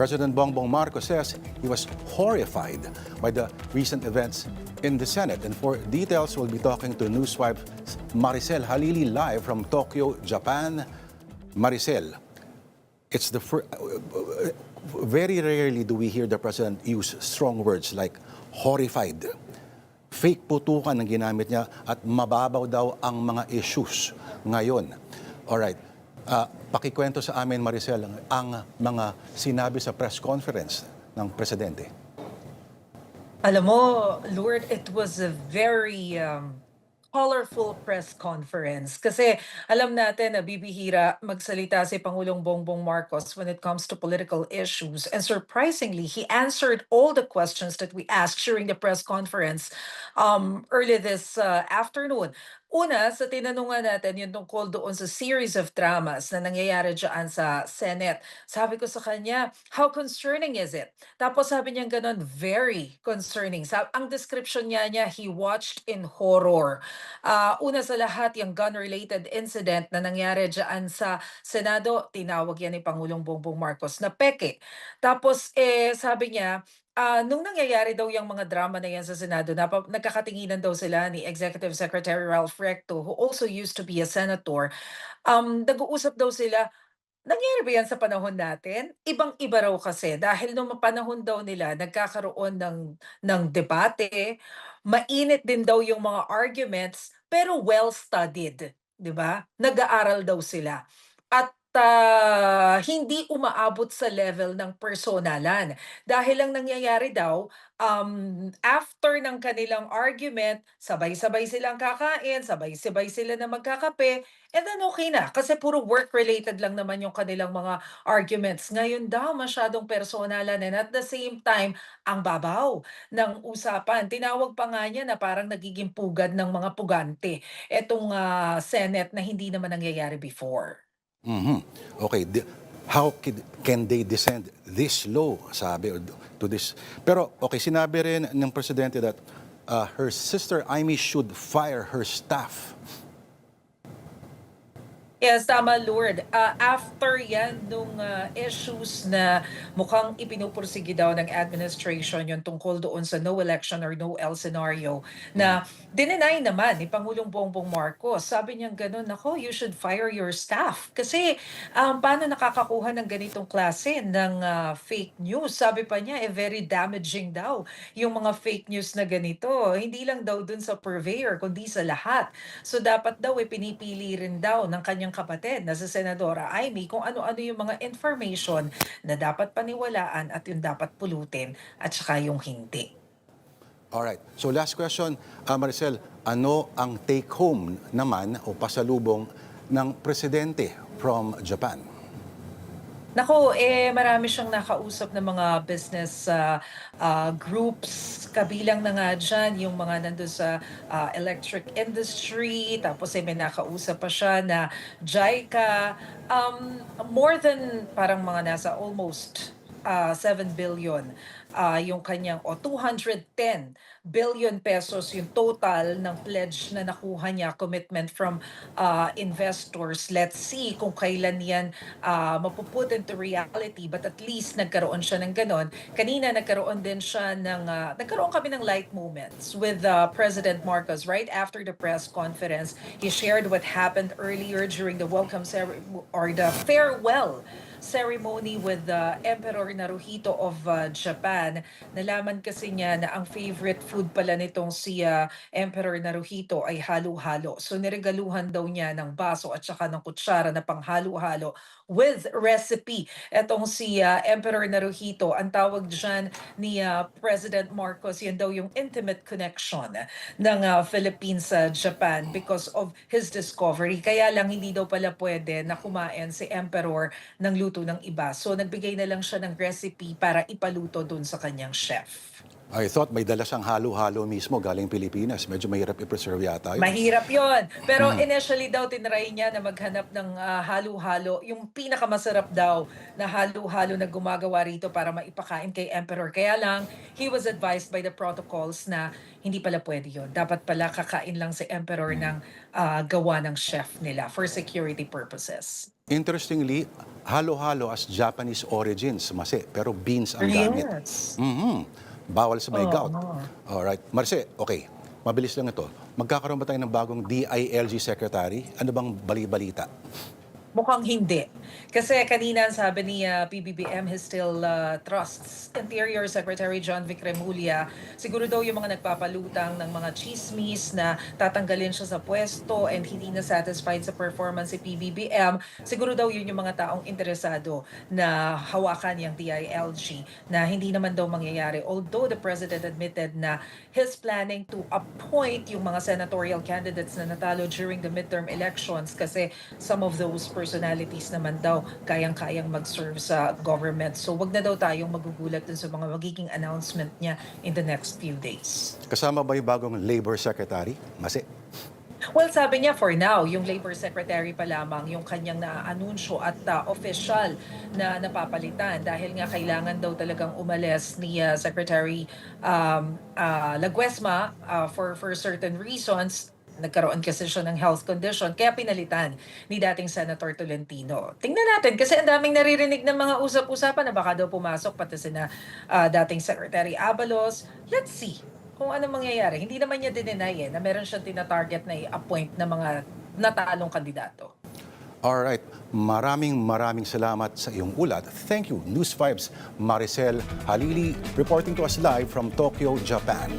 President Bongbong Marcos says he was horrified by the recent events in the Senate. And for details, we'll be talking to Newswife Maricel Halili live from Tokyo, Japan. Maricel, it's the very rarely do we hear the President use strong words like horrified. Fake putukan ang ginamit niya at mababaw daw ang mga issues ngayon. Alright, pakikwento sa amin, Maricel, ang mga sinabi sa press conference ng Presidente. Alam mo, Lord, it was a very colorful press conference. Kasi alam natin na bibihira magsalita si Pangulong Bongbong Marcos when it comes to political issues. And surprisingly, he answered all the questions that we asked during the press conference early this afternoon. Una, sa tinanungan natin yung tungkol doon sa series of dramas na nangyayari dyan sa Senate. Sabi ko sa kanya, how concerning is it? Tapos sabi niya ganun, very concerning. Ang description niya, he watched in horror. Una sa lahat, yung gun-related incident na nangyari dyan sa Senado, tinawag yan ni Pangulong Bongbong Marcos na peke. Tapos sabi niya, nung nangyayari daw yung mga drama na yan sa Senado, nagkakatinginan daw sila ni Executive Secretary Ralph Recto, who also used to be a senator. Nag-uusap daw sila, nangyari ba yan sa panahon natin? Ibang-iba raw kasi dahil nung panahon daw nila nagkakaroon ng debate, mainit din daw yung mga arguments, pero well-studied, di ba? Nag-aaral daw sila. At hindi umaabot sa level ng personalan. Dahil ang nangyayari daw, after ng kanilang argument, sabay-sabay silang kakain, sabay-sabay sila na magkakape, and then okay na. Kasi puro work-related lang naman yung kanilang mga arguments. Ngayon daw, masyadong personalan and at the same time, ang babaw ng usapan. Tinawag pa nga niya na parang nagiging pugad ng mga pugante. Etong Senate na hindi naman nangyayari before. Okay, how can they descend this low, sabi, to this? Pero, okay, sinabi rin ng Presidente that her sister Amy should fire her staff. Yes, tama, Lord. After yan, nung issues na mukhang ipinupursige daw ng administration yung tungkol doon sa no election or no L scenario, na dinenay naman ni Pangulong Bongbong Marcos. Sabi niya ganun, nako, you should fire your staff. Kasi paano nakakakuha ng ganitong klase ng fake news? Sabi pa niya, very damaging daw yung mga fake news na ganito. Hindi lang daw dun sa purveyor, kundi sa lahat. So dapat daw pinipili rin daw ng kanyang kapatid na si Senadora Amy kung ano-ano yung mga information na dapat paniwalaan at yung dapat pulutin at saka yung hindi. Alright, so last question, Maricel, ano ang take-home naman o pasalubong ng Presidente from Japan? Nako, marami siyang nakausap ng mga business groups. Kabilang na nga dyan yung mga nandun sa electric industry. Tapos may nakausap pa siya na JICA. More than parang mga nasa almost 7 billion yung kanyang 210 billion pesos yung total ng pledge na nakuha niya, commitment from investors. Let's see kung kailan yan mapuput into reality, but at least nagkaroon siya ng ganon. Kanina nagkaroon din siya nagkaroon kami ng light moments with President Marcos right after the press conference. He shared what happened earlier during the welcome ceremony or the farewell ceremony with the Emperor Naruhito of Japan. Nalaman kasi niya na ang favorite food pala nitong si Emperor Naruhito ay halo-halo. So niregaluhan daw niya ng baso at saka ng kutsara na panghalo-halo with recipe. Etong si Emperor Naruhito, ang tawag dyan ni President Marcos, yan daw yung intimate connection ng Philippines sa Japan because of his discovery. Kaya lang hindi daw pala pwede na kumain si Emperor ng luto ng iba. So nagbigay na lang siya ng recipe para ipaluto dun sa kanyang chef. I thought may dala siyang halo-halo mismo galing Pilipinas. Medyo mahirap i-preserve yata yun. Mahirap yon. Pero initially daw, tinry niya na maghanap ng halo-halo. Yung pinakamasarap daw na halo-halo na gumagawa rito para maipakain kay Emperor. Kaya lang, he was advised by the protocols na hindi pala pwede yun. Dapat pala kakain lang si Emperor ng gawa ng chef nila for security purposes. Interestingly, halo-halo as Japanese origins, Mase, pero beans ang gamit. Yes. Bawal sa may gout. Oo. Alright. Marce, okay. Mabilis lang ito. Magkakaroon ba tayo ng bagong DILG Secretary? Ano bang bali-balita? Mukhang hindi. Kasi kanina sabi ni PBBM, he still trusts Interior Secretary John Vic Remulla. Siguro daw yung mga nagpapalutang ng mga chismis na tatanggalin siya sa pwesto and hindi na satisfied sa performance si PBBM. Siguro daw yun yung mga taong interesado na hawakan yung DILG na hindi naman daw mangyayari. Although the President admitted na he's planning to appoint yung mga senatorial candidates na natalo during the midterm elections kasi some of those personalities naman daw kayang-kayang mag-serve sa government. So wag na daw tayong magugulat dun sa mga magiging announcement niya in the next few days. Kasama ba yung bagong Labor Secretary? Mase? Well, sabi niya for now, yung Labor Secretary pa lamang yung kanyang naaanunsyo at official na napapalitan dahil nga kailangan daw talagang umalis ni Secretary Laguesma for certain reasons. Nagkaroon kasi siya ng health condition, kaya pinalitan ni dating Senator Tolentino. Tingnan natin, kasi ang daming naririnig ng mga usap-usapan na baka daw pumasok pati sina dating Secretary Abalos. Let's see kung ano mangyayari. Hindi naman niya dinenay na meron siyang tina-target na i-appoint na mga natalong kandidato. Alright. Maraming salamat sa iyong ulat. Thank you, News 5's Maricel Halili, reporting to us live from Tokyo, Japan.